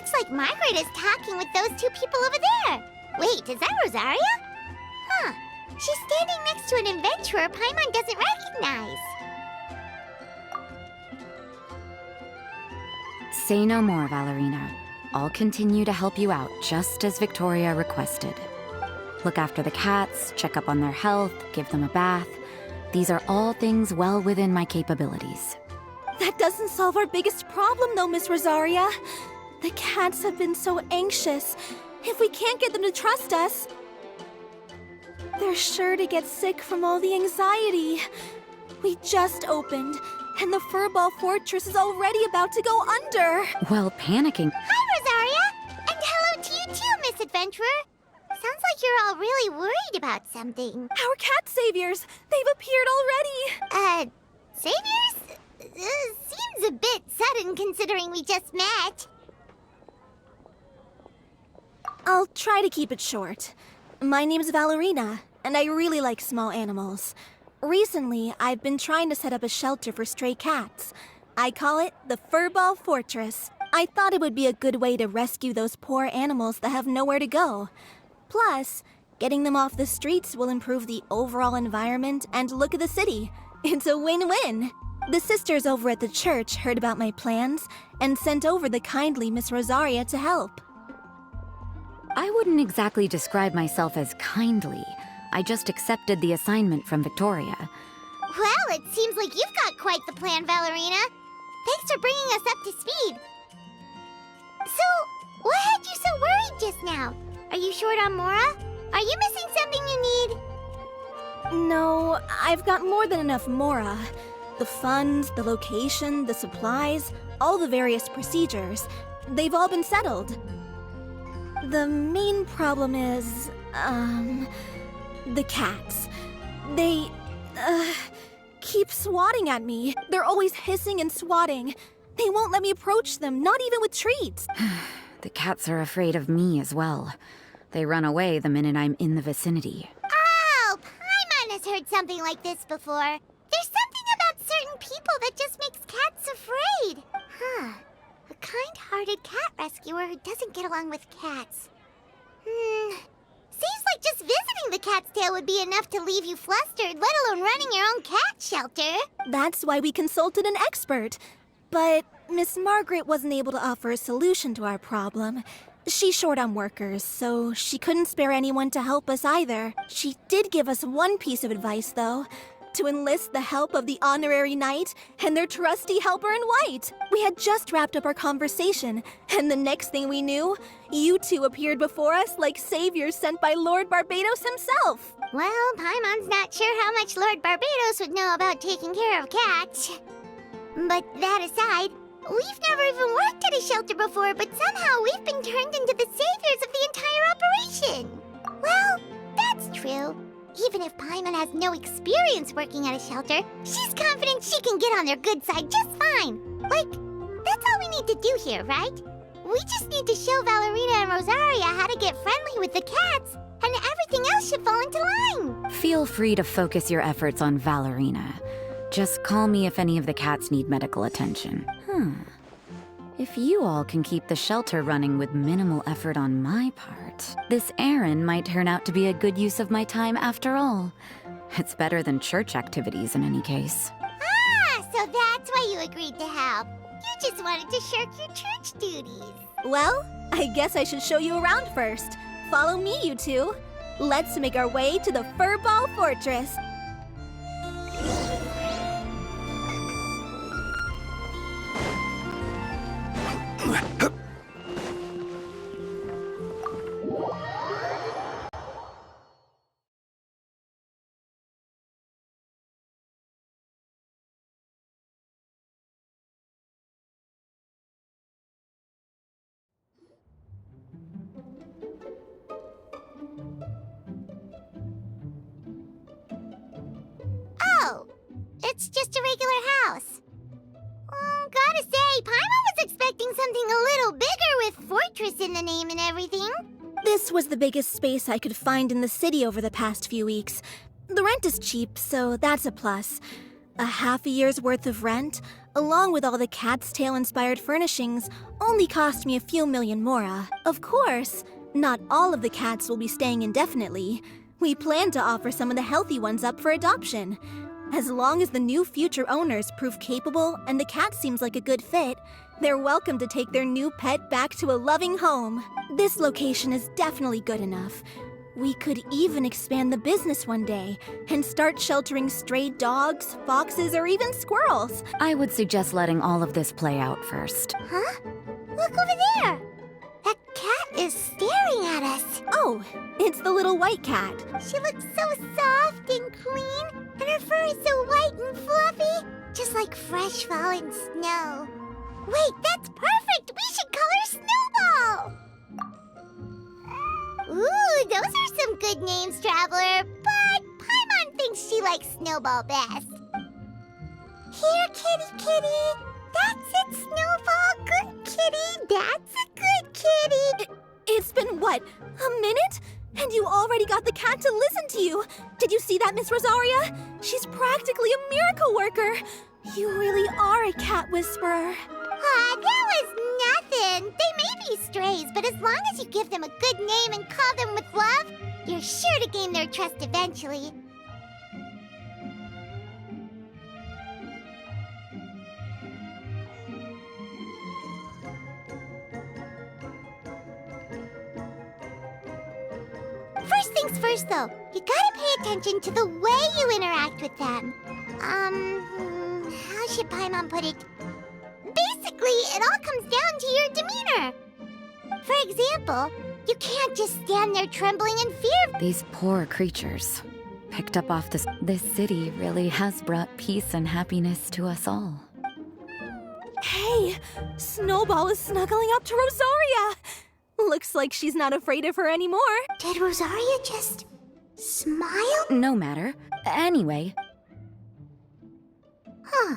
Looks like Margaret is talking with those two people over there. Wait, is that Rosaria? Huh. She's standing next to an adventurer Paimon doesn't recognize. Say no more, Valerina. I'll continue to help you out, just as Victoria requested. Look after the cats, check up on their health, give them a bath. These are all things well within my capabilities. That doesn't solve our biggest problem, though, Miss Rosaria. The cats have been so anxious. If we can't get them to trust us, they're sure to get sick from all the anxiety. We just opened, and the Furball Fortress is already about to go under. Well, panicking. Hi, Rosaria! And hello to you too, Miss Adventurer. Sounds like you're all really worried about something. Our cat saviors! They've appeared already! Saviors? Seems a bit sudden considering we just met. I'll try to keep it short. My name's Valerina, and I really like small animals. Recently, I've been trying to set up a shelter for stray cats. I call it the Furball Fortress. I thought it would be a good way to rescue those poor animals that have nowhere to go. Plus, getting them off the streets will improve the overall environment and look of the city. It's a win-win. The sisters over at the church heard about my plans and sent over the kindly Miss Rosaria to help. I wouldn't exactly describe myself as kindly. I just accepted the assignment from Victoria. Well, it seems like you've got quite the plan, Valerina. Thanks for bringing us up to speed. So, what had you so worried just now? Are you short on Mora? Are you missing something you need? No, I've got more than enough Mora. The funds, the location, the supplies, all the various procedures. They've all been settled. The main problem is, the cats. They, keep swatting at me. They're always hissing and swatting. They won't let me approach them, not even with treats. The cats are afraid of me as well. They run away the minute I'm in the vicinity. Oh, Paimon has heard something like this before. There's something about certain people that just makes cats afraid. Huh. A kind-hearted cat rescuer who doesn't get along with cats. Seems like just visiting the cat's tail would be enough to leave you flustered, let alone running your own cat shelter. That's why we consulted an expert. But Miss Margaret wasn't able to offer a solution to our problem. She's short on workers, so she couldn't spare anyone to help us either. She did give us one piece of advice, though. To enlist the help of the Honorary Knight and their trusty helper in white. We had just wrapped up our conversation, and the next thing we knew, you two appeared before us like saviors sent by Lord Barbados himself. Well, Paimon's not sure how much Lord Barbados would know about taking care of cats. But that aside, we've never even worked at a shelter before, but somehow we've been turned into the saviors of the entire operation. Well, that's true. Even if Paimon has no experience working at a shelter, she's confident she can get on their good side just fine. Like, that's all we need to do here, right? We just need to show Valerina and Rosaria how to get friendly with the cats, and everything else should fall into line. Feel free to focus your efforts on Valerina. Just call me if any of the cats need medical attention. If you all can keep the shelter running with minimal effort on my part, this errand might turn out to be a good use of my time after all. It's better than church activities in any case. Ah, so that's why you agreed to help. You just wanted to shirk your church duties. Well, I guess I should show you around first. Follow me, you two. Let's make our way to the Furball Fortress. Oh, it's just a regular house. Gotta say, Paimon was expecting something a little bigger with Fortress in the name and everything. This was the biggest space I could find in the city over the past few weeks. The rent is cheap, so that's a plus. A half a year's worth of rent, along with all the Cat's Tail-inspired furnishings, only cost me a few million mora. Of course, not all of the cats will be staying indefinitely. We plan to offer some of the healthy ones up for adoption. As long as the new future owners prove capable and the cat seems like a good fit, they're welcome to take their new pet back to a loving home. This location is definitely good enough. We could even expand the business one day and start sheltering stray dogs, foxes, or even squirrels. I would suggest letting all of this play out first. Huh? Look over there! That cat is staring at us. Oh, it's the little white cat. She looks so soft and clean, and her fur is so white and fluffy, just like fresh fallen snow. Wait, that's perfect! We should call her Snowball! Ooh, those are some good names, Traveler, but Paimon thinks she likes Snowball best. Here, kitty, kitty! That's it, Snowball! Good kitty! That's a good kitty! It's been, what, a minute? And you already got the cat to listen to you. Did you see that, Miss Rosaria? She's practically a miracle worker. You really are a cat whisperer. That was nothing. They may be strays, but as long as you give them a good name and call them with love, you're sure to gain their trust eventually. First things first, though, you gotta pay attention to the way you interact with them. How should Paimon put it? Basically, it all comes down to your demeanor. For example, you can't just stand there trembling in fear. These poor creatures. Picked up off this city really has brought peace and happiness to us all. Hey, Snowball is snuggling up to Rosaria. Looks like she's not afraid of her anymore. Did Rosaria just smile? No matter. Anyway. Huh.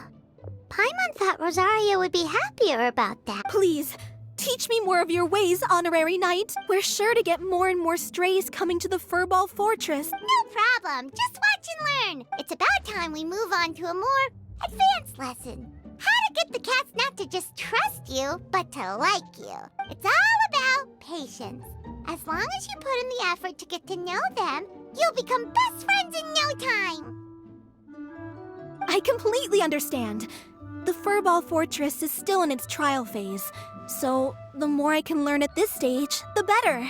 Paimon thought Rosaria would be happier about that. Please, teach me more of your ways, Honorary Knight. We're sure to get more and more strays coming to the Furball Fortress. No problem. Just watch and learn. It's about time we move on to a more advanced lesson. How to get the cats not to just trust you, but to like you. It's all about patience. As long as you put in the effort to get to know them, you'll become best friends in no time. I completely understand. The Furball Fortress is still in its trial phase, so the more I can learn at this stage, the better.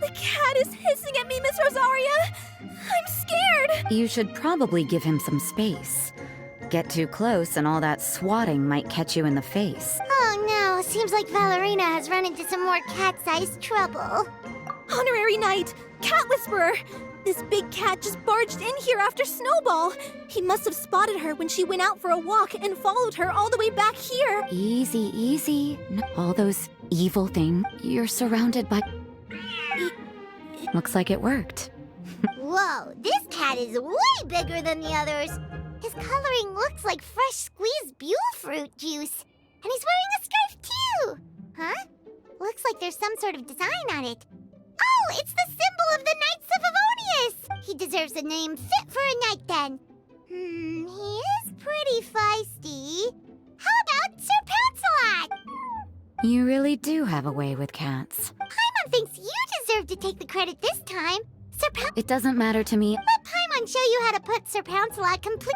The cat is hissing at me, Miss Rosaria! I'm scared! You should probably give him some space. Get too close and all that swatting might catch you in the face. Oh no, seems like Valerina has run into some more cat-sized trouble. Honorary Knight! Cat Whisperer! This big cat just barged in here after Snowball. He must have spotted her when she went out for a walk and followed her all the way back here. Easy, easy. All those evil things. You're surrounded by... Looks like it worked. Whoa, this cat is way bigger than the others. His coloring looks like fresh squeezed Buell fruit juice. And he's wearing a scarf too! Huh? Looks like there's some sort of design on it. Oh, it's the symbol of the Knights of Avonius! He deserves a name fit for a knight then. He is pretty feisty. How about Sir Pouncelot? You really do have a way with cats. Paimon thinks you deserve to take the credit this time. Sir Pouncelot, It doesn't matter to me. let Paimon show you how to put Sir Pouncelot complete.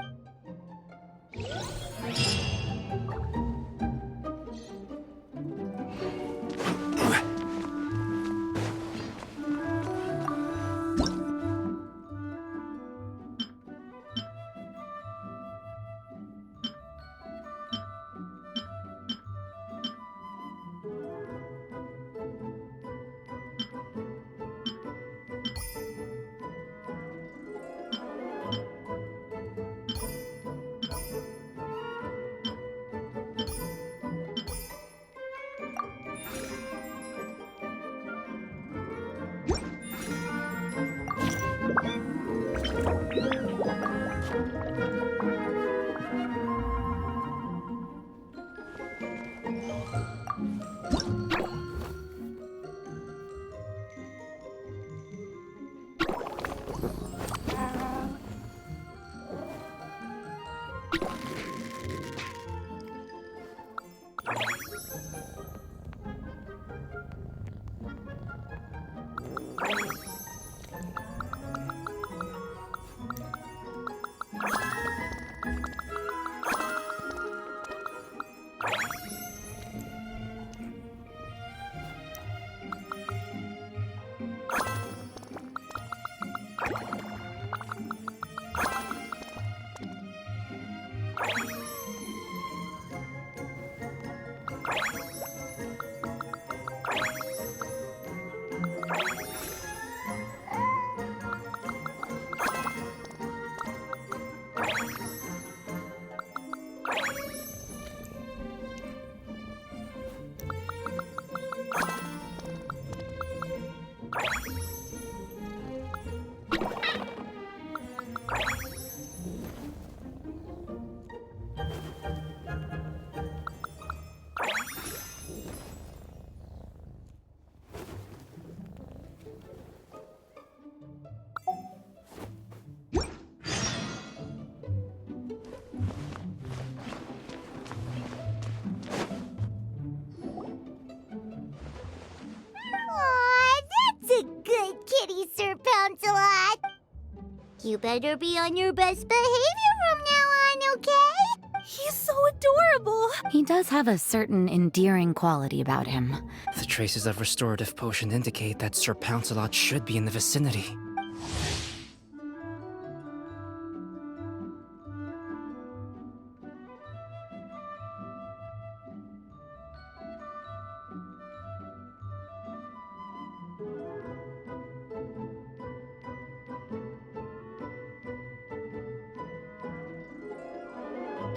You better be on your best behavior from now on, okay? He's so adorable. He does have a certain endearing quality about him. The traces of restorative potion indicate that Sir Pouncelot should be in the vicinity.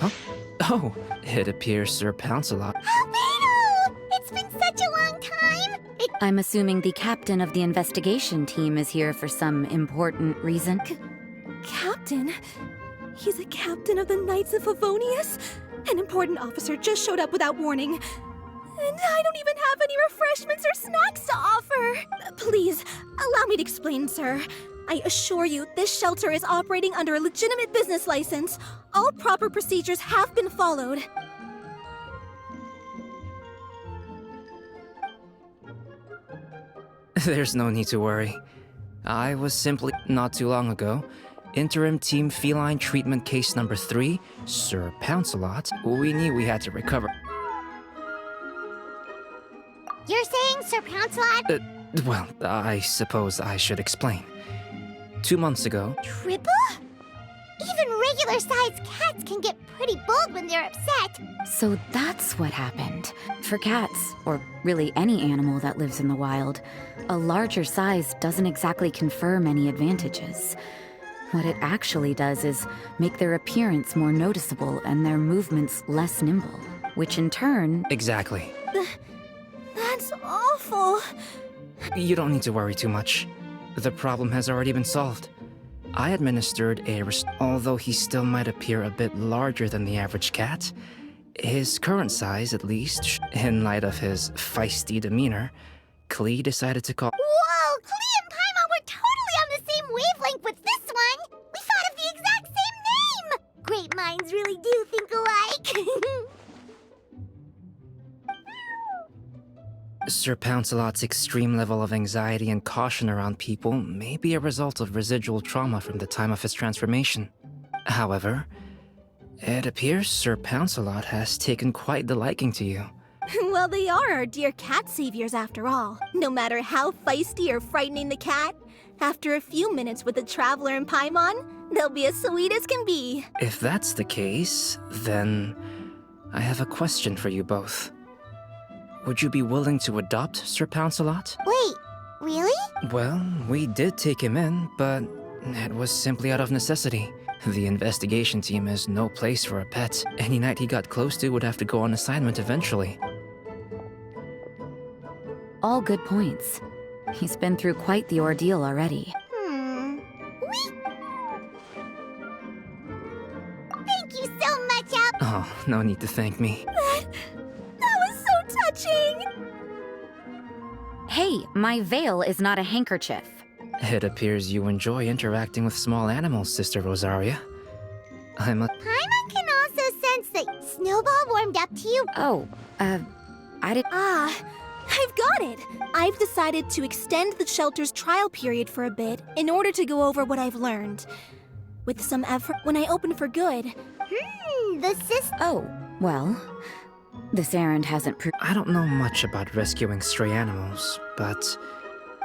Huh? Oh, it appears Sir Pouncelot. Albedo! It's been such a long time! I'm assuming the captain of the investigation team is here for some important reason. Captain? He's a captain of the Knights of Favonius? An important officer just showed up without warning. And I don't even have any refreshments or snacks to offer. Please, allow me to explain, sir. I assure you, this shelter is operating under a legitimate business license. All proper procedures have been followed. There's no need to worry. I was simply, not too long ago, Interim Team Feline Treatment Case number 3, Sir Pouncelot. We knew we had to recover. You're saying Sir Pouncelot? Well, I suppose I should explain. 2 months ago, Triple? Even regular-sized cats can get pretty bold when they're upset. So that's what happened. For cats, or really any animal that lives in the wild, a larger size doesn't exactly confer many advantages. What it actually does is make their appearance more noticeable and their movements less nimble, which in turn... Exactly. That's awful. You don't need to worry too much. The problem has already been solved. I administered although he still might appear a bit larger than the average cat, his current size, at least, in light of his feisty demeanor, Klee decided to call... Whoa! Klee and Paimon were totally on the same wavelength with this one! We thought of the exact same name! Great minds really do think alike! Sir Pouncelot's extreme level of anxiety and caution around people may be a result of residual trauma from the time of his transformation. However, it appears Sir Pouncelot has taken quite the liking to you. Well, they are our dear cat saviors after all. No matter how feisty or frightening the cat, after a few minutes with the Traveler and Paimon, they'll be as sweet as can be. If that's the case, then I have a question for you both. Would you be willing to adopt Sir Pouncelot? Wait, really? Well, we did take him in, but it was simply out of necessity. The investigation team is no place for a pet. Any knight he got close to would have to go on assignment eventually. All good points. He's been through quite the ordeal already. Thank you so much, Al. Oh, no need to thank me. That was so touching! Hey, my veil is not a handkerchief. It appears you enjoy interacting with small animals, Sister Rosaria. Paimon can also sense that Snowball warmed up to you. Oh, I did... Ah, I've got it! I've decided to extend the shelter's trial period for a bit in order to go over what I've learned. With some effort, when I open for good... The sis... Oh, well, this errand hasn't I don't know much about rescuing stray animals, but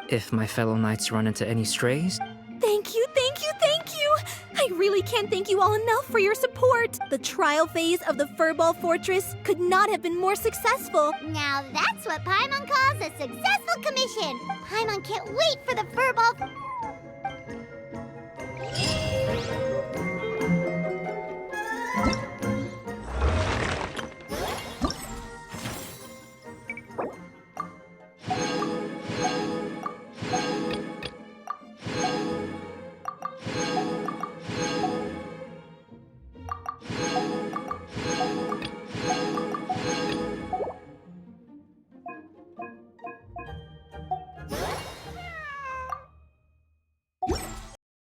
if my fellow knights run into any strays... Thank you, thank you, thank you! I really can't thank you all enough for your support! The trial phase of the Furball Fortress could not have been more successful! Now that's what Paimon calls a successful commission! Paimon can't wait for the Furball...